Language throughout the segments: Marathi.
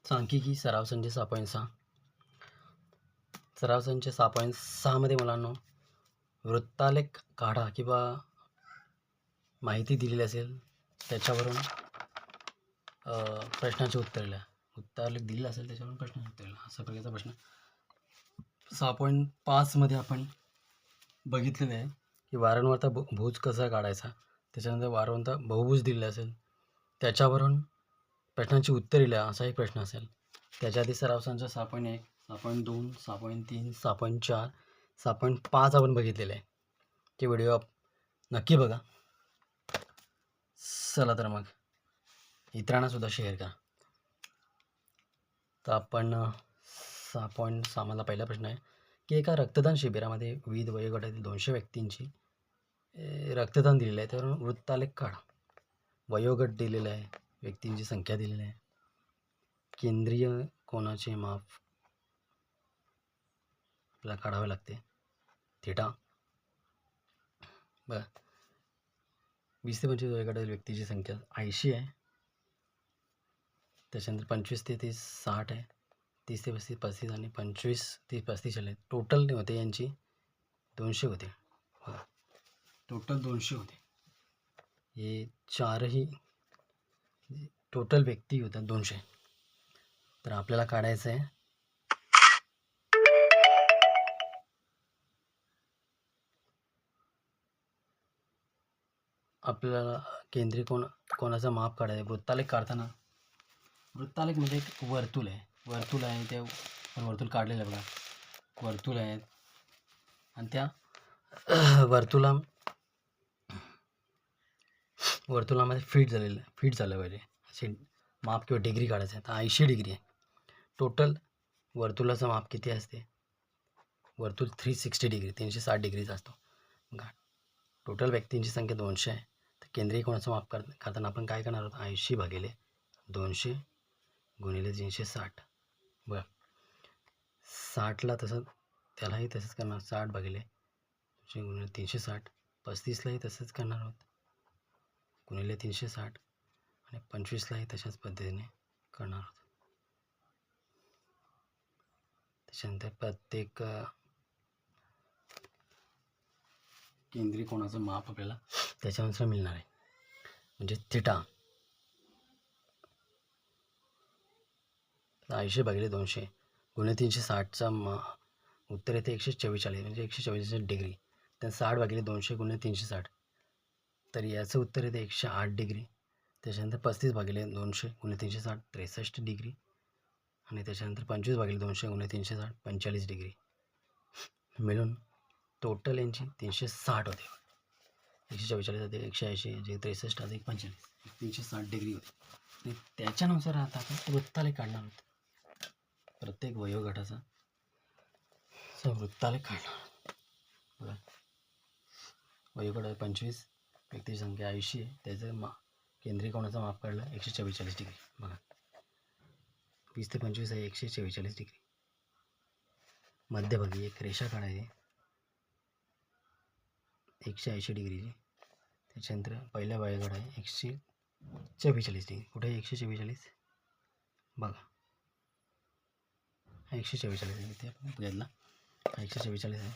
सांख्यिकी सराव संच 6.6 सराव संच 6.6 मध्ये मुलांनो वृत्तालेख काढा किंवा माहिती दिलेली असेल त्याच्यावरून प्रश्नाचे उत्तर लिहा. वृत्तालेख दिलेला असेल त्याच्यावरून प्रश्नाचे उत्तर लिहा. असा प्रकारचा प्रश्न 6.5 मध्ये आपण बघितलेलं आहे की वारंवारता भुज कसा काढायचा. त्याच्यानंतर वारंवारता बहुभुज दिलेला असेल त्याच्यावरून प्रश्नांची उत्तरे लिहा असा एक प्रश्न असेल. त्याच्या आधी सराव संच 6.1 6.2 6.3 6.4 6.5 आपण बघितलेलं आहे. ते व्हिडिओ नक्की बघा. चला तर मग इतरांना सुद्धा शेअर करा. तर आपण 6.6 मला पहिला प्रश्न आहे की एका रक्तदान शिबिरामध्ये विविध वयोगटातील 200 व्यक्तींची रक्तदान दिलेलं आहे. त्यावरून वृत्तालेख काढा. वयोगट दिलेला आहे, व्यक्तींची संख्या दिलेली आहे, केंद्रीय कोनाचे माप आपल्याला काढावे लागते थिटा. बरं 20 ते 25 वयोगटातील व्यक्तीची संख्या 80 आहे. त्याच्यानंतर 25 ते 30 60 आहे. 30 ते 35 35 आणि 25 ते 35 आले. टोटल होते यांची 200 होते. बघा टोटल 200 होते. हे चारही टोटल व्यक्ती होत्या 200. तर आपल्याला काढायचं आहे आपल्याला केंद्रीय कोणाचं माप काढायचं आहे. वृत्तालेख काढताना वृत्तालेख म्हणजे एक वर्तुळ आहे. वर्तुळ आहे ते वर्तुळ काढलेलं आहे बघा. वर्तुळ आहेत आणि त्या वर्तुळामध्ये फिट झालं पाहिजे असे माप किंवा डिग्री काढायचं आहे. तर 80 डिग्री आहे. टोटल वर्तुळाचं माप किती असते. वर्तुळ 360 डिग्री 360 डिग्रीचा असतो. बघा टोटल व्यक्तींची संख्या 200 आहे. तर केंद्रीय कोणाचं माप करताना आपण काय करणार आहोत 80 भागिले 200 गुणिले 360. बरं 60ला तसं त्यालाही तसंच करणार 60 भागिले 200 गुणिले 360. 35लाही तसंच करणार आहोत गुणिले 360 आणि 25लाही तशाच पद्धतीने करणार आहोत. त्याच्यानंतर प्रत्येक केंद्रीय कोणाचं माप आपल्याला त्याच्यानुसार मिळणार आहे. म्हणजे थिटा 80 भागिले 200 गुणिले 360चा उत्तर येते 144 म्हणजे 144 डिग्री. तर 60 भागिले 200 गुणिले 360 तर याचं उत्तर येते 108 डिग्री. त्याच्यानंतर 35 भागिले 200 गुणिले 360 63 डिग्री आणि त्याच्यानंतर 25 भागिले 200 गुणिले 360 45 डिग्री. मिळून टोटल यांची 360 होते. 144 अधिक 180 अधिक 63 अधिक 45 360 डिग्री होते. आणि त्याच्यानुसार आता आपण वृत्तालेख काढणार आहोत. प्रत्येक वयोगटाचा वृत्तालेख काढणार. बघा वयोगट आहे 25, व्यक्तीची संख्या 80 आहे. त्याचं केंद्रीय कोणाचं माप काढलं 144 डिग्री. बघा 20 ते 25 आहे 144 डिग्री. मध्यभागी एक रेषा काढायची 180 डिग्रीची. त्याच्यानंतर पहिल्या वयोगट आहे 144 डिग्री. कुठे 144 बघा 144 आहे. इथे आपण घेतला 144 आहे.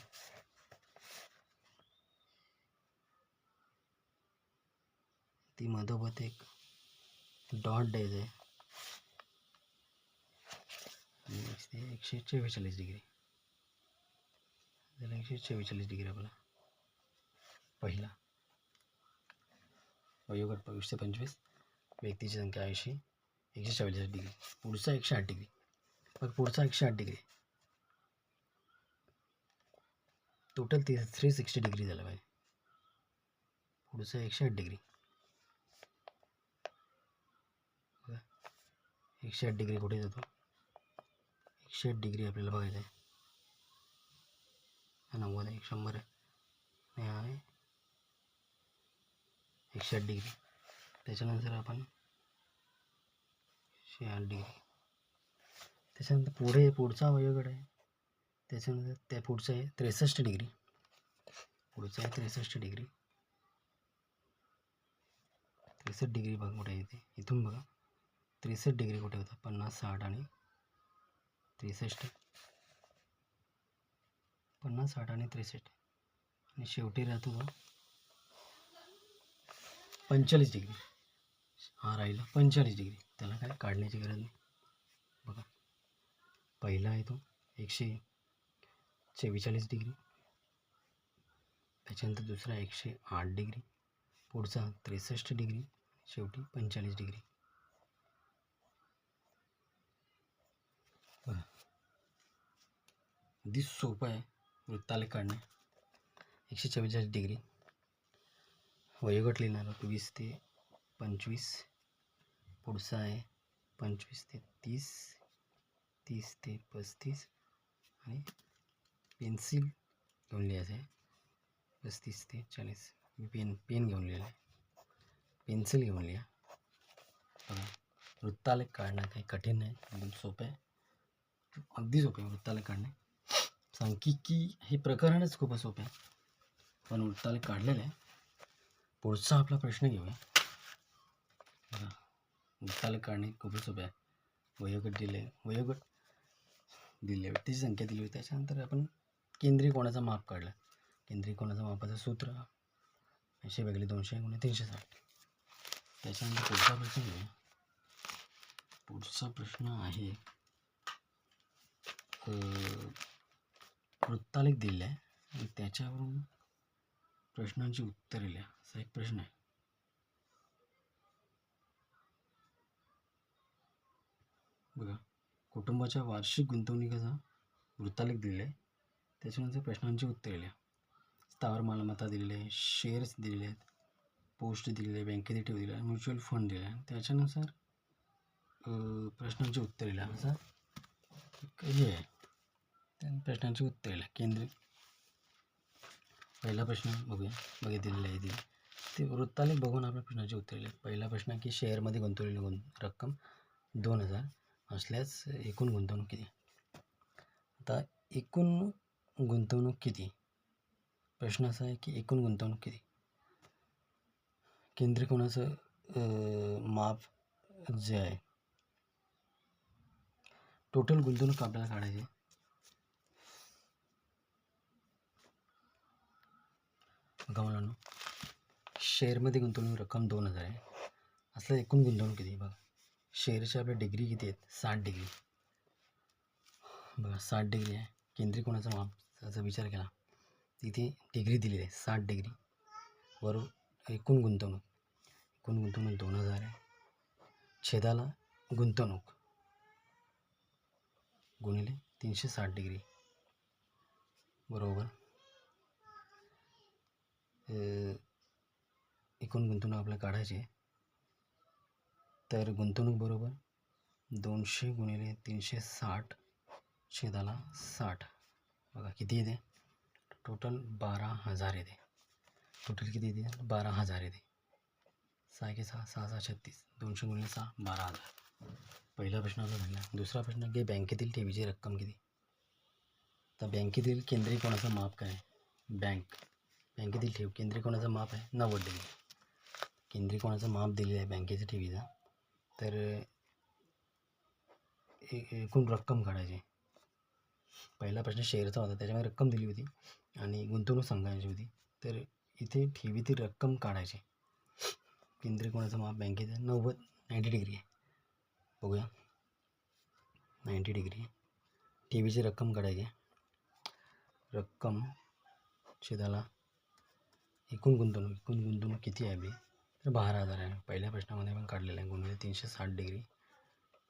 ती मधोमध एक डॉट द्यायचं आहे आणि 144 डिग्री. त्याला 144 डिग्री आपला पहिला वयोगट 20 ते 25 व्यक्तीची संख्या 80 144 डिग्री. पुढचा 108 डिग्री. मग पुढचा 108 डिग्री टोटल 360 डिग्री झाला पाहिजे. पुढचा 108 डिग्री 108 डिग्री कुठे जातो 108 डिग्री आपल्याला बघायचं आहे. 90 आहे 100 आहे आणि 108 डिग्री. त्याच्यानंतर आपण 108 डिग्री. त्याच्यानंतर पुढचा वयोगट आहे त्याच्यानंतर त्या पुढचं आहे 63 डिग्री. पुढचं आहे 63 डिग्री. 63 डिग्री बघ कुठे येते इथून बघा 63 डिग्री कुठे होतं? 50, 60 आणि 63. 50, 60 आणि 63 आणि शेवटी राहतो 45 डिग्री. हा राहिला 45 डिग्री. त्याला काय काढण्याची गरज नाही. बघा, पहिला आहे तो 144 डिग्री, त्याच्यानंतर दुसरा 108 डिग्री, पुढचा 63 डिग्री, शेवटी 45 डिग्री. बघा, अगदी सोपं आहे वृत्तालेख काढणे. 144 डिग्री वयोगट लिहिणार आहोत 20 ते 25, पुढचा आहे 25 ते 30, 30 ते 35 आणि पेन्सिल घेऊन लिहायचं आहे 35 ते 40. मी पेन घेऊन लिहिलं आहे, पेन्सिल घेऊन लिहा. बघा, वृत्तालेख काढणं काही कठीण नाही, एकदम सोपं आहे, अगदी सोपं आहे वृत्तालेख काढणे. सांख्यिकी हे प्रकरणच खूप सोपं आहे, पण वृत्तालेख काढलेलं आहे. पुढचा आपला प्रश्न घेऊया. बघा, वृत्तालेख काढणे खूप सोपं आहे. वयोगट दिले, व्यक्तीची संख्या दिली होती, त्याच्यानंतर आपण केंद्रीय कोणाचा माप काढला. केंद्रीय कोणाचा मापाचं सूत्र 80 भागिले 200 गुणिले 360. त्याच्यानंतर पुढचा प्रश्न घेऊया. पुढचा प्रश्न आहे वृत्तालेख दिलेला आहे आणि त्याच्यावरून प्रश्नांची उत्तरे लिहा, असा एक प्रश्न आहे. बघा, कुटुंबाच्या वार्षिक गुंतवणुकीचा वृत्तालेख दिलेला आहे, त्याच्यानंतर प्रश्नांची उत्तरे लिहा. स्थावर मालमत्ता दिलेले आहे, शेअर्स दिलेले आहेत, पोस्ट दिलेले आहे, बँकेत ठेव दिले आहे, म्युच्युअल फंड दिले आहे, त्याच्यानुसार प्रश्नांची उत्तरे लिहा, असं हे आहे. त्या प्रश्नांची उत्तरे लिहा. केंद्रीय पहिला प्रश्न बघूया, दिलेला आहे ते वृत्तालेख बघून आपल्या प्रश्नाची उत्तरे लिहा. पहिला प्रश्न की शेअरमध्ये गुंतवलेली रक्कम 2000 असल्यास एकूण गुंतवणूक किती? आता एकूण गुंतवणूक किती, प्रश्न असा आहे की एकूण गुंतवणूक किती. केंद्रीय कोणाचं माप जे आहे, टोटल गुंतवणूक आपल्याला काढायची. बघा मुलांनो, शेअरमध्ये गुंतवणूक रक्कम 2000 आहे, असलं एकूण गुंतवणूक किती. बघा, शेअरची आपल्या डिग्री किती आहेत? 60 डिग्री. बघा, 60 डिग्री आहे. केंद्रीय कोणाचा माप त्याचा विचार केला, तिथे डिग्री दिलेली आहे 60 डिग्री. वरून एकूण गुंतवणूक 2000 आहे, छेदाला गुंतवणूक गुणिले 360 डिग्री बरोबर एकूण गुंतवणूक आपल्याला काढायची आहे. तर गुंतवणूक बरोबर 200 गुणिले 360 छेदाला 60. बघा किती येते? टोटल 12,000 येते. टोटल किती येते? 12,000 येते. 6 के 6, 6 6 36, 200 गुणिले 6, 12,000. पहिला प्रश्न आपला झाला. दुसरा प्रश्न की बँकेतील ठेवीची रक्कम किती. तर बँकेतील केंद्रीय कोणाचं माप काय? बँकेतील ठेव केंद्रीय कोणाचं माप आहे? 90 डिग्री. केंद्रीय कोणाचं माप दिलेलं आहे बँकेच्या ठेवीचा. तर एकूण रक्कम काढायची. पहिला प्रश्न शेअरचा होता, त्याच्यामध्ये रक्कम दिली होती आणि गुंतवणूक सांगायची होती. तर इथे ठेवीतील रक्कम काढायची. केंद्रीय कोणाचं माप बँकेचं 90 डिग्री आहे. बघूया, 90 डिग्री ठेवीची रक्कम काढायची. रक्कम छेदाला एकूण गुंतवणूक किती आहे? तर 12,000 आहे. पहिल्या प्रश्नामध्ये आपण काढलेलं आहे गुणिले 360 डिग्री,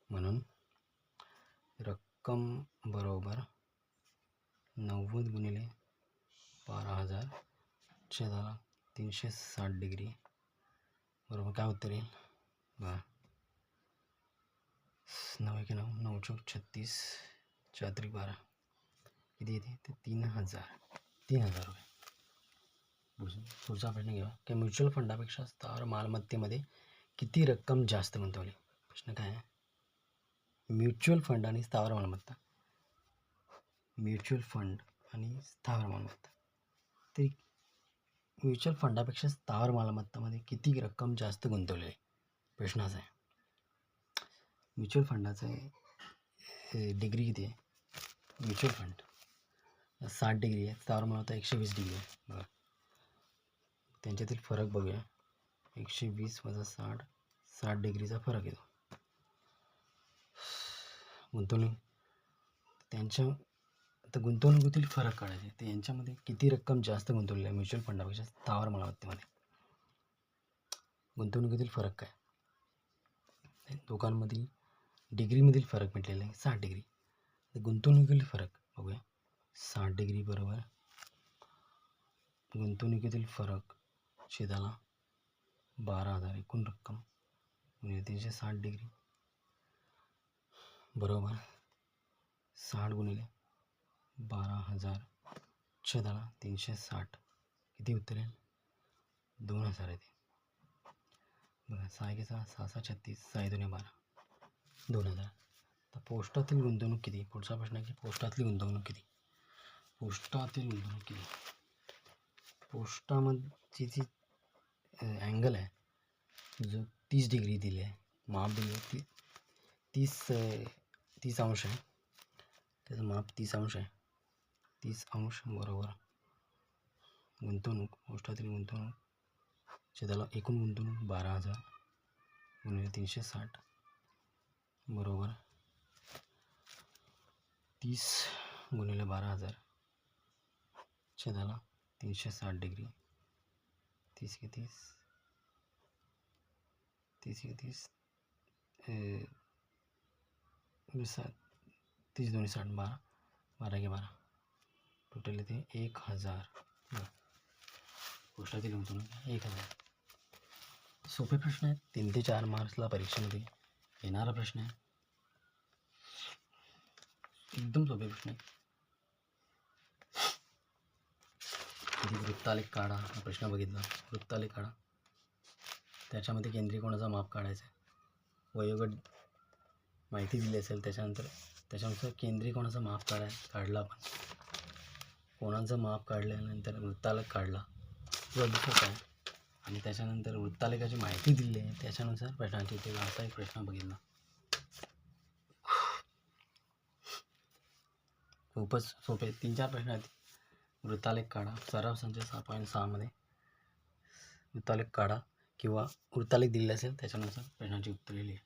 म्हणून रक्कम बरोबर 90 गुणिले 12,000 छेदाला 360 डिग्री बरोबर काय उत्तर येईल? बघा, 9 1 9, 9 चौक 36, 4 त्रिक 12, किती येते? ते 3,000 रुपये. पुढचा प्रश्न घेऊया की म्युच्युअल फंडापेक्षा स्थावर मालमत्तेमध्ये किती रक्कम जास्त गुंतवली. प्रश्न काय आहे? म्युच्युअल फंड आणि स्थावर मालमत्ता. म्युच्युअल फंड आणि स्थावर मालमत्ता. तरी म्युच्युअल फंडापेक्षा स्थावर मालमत्तामध्ये किती रक्कम जास्त गुंतवली आहे, प्रश्न असा आहे. म्युच्युअल फंडाचं डिग्री किती आहे? म्युच्युअल फंड 60 डिग्री आहे, स्थावर मालमत्ता 120 डिग्री आहे. बघा त्यांच्यातील फरक बघूया. 120 वजा 60 डिग्रीचा फरक येतो. गुंतवणूक त्यांच्या आता गुंतवणुकीतील फरक काढायचे. तर यांच्यामध्ये किती रक्कम जास्त गुंतवलेली आहे म्युच्युअल फंडापेक्षा स्थावर मालमत्तेमध्ये? गुंतवणुकीतील फरक काय? दोघांमधील डिग्रीमधील फरक म्हटलेला आहे 60 डिग्री. तर गुंतवणुकीतील फरक बघूया. 60 डिग्री बरोबर गुंतवणुकीतील फरक छेदाला 12,000 एकूण रक्कम म्हणजे 360 डिग्री बरोबर 60 गुणिले 12,000 छेदाला 360 किती उत्तर आहे? 2,000 येते. बघा 6 1 6 6 6 36 6 2 12 2,000. तर पोस्टातील गुंतवणूक किती? पुढचा प्रश्न आहे की पोस्टातली गुंतवणूक किती? पोस्टातील गुंतवणूक किती? पोस्टामधची जी अँगल आहे जो 30 डिग्री दिली आहे, माप दिली आहे ती 30 अंश आहे. त्याचं माप 30 अंश आहे. 30 अंश बरोबर गुंतवणूक पोस्टातील गुंतवणूक छेदाला एकूण गुंतवणूक 12,000 गुणिले 360 बरोबर 30 गुणिले 12,000 छेदाला 360 डिग्री 30 के 30 30 के 30 30 2 60 12 12 के 12 टोटल येते 1,000. पोस्टातील गुंतवणूक 1,000. सोपे प्रश्न आहेत. 3 ते 4 मार्क्सला परीक्षेमध्ये येणारा प्रश्न आहे. एकदम सोपे प्रश्न आहे. वृत्तालेख काढा हा प्रश्न बघितला. वृत्तालेख काढा, त्याच्यामध्ये केंद्रीय कोणाचा माप काढायचा आहे, वयोगट माहिती दिली असेल त्याच्यानुसार केंद्रीय कोणाचा माप काढला आपण. कोणाचं माप काढल्यानंतर वृत्तालेख काढला दुसरं काय, आणि त्याच्यानंतर वृत्तालेखाची माहिती दिली आहे त्याच्यानुसार प्रश्नांची उत्तरे. असा एक प्रश्न बघितला. खूपच सोपे 3-4 प्रश्न आहेत. वृत्तालेख काढा, सराव संच 6.6 मध्ये वृत्तालेख काढा किंवा वृत्तालेख दिले असेल त्याच्यानुसार प्रश्नांची उत्तरे लिहा.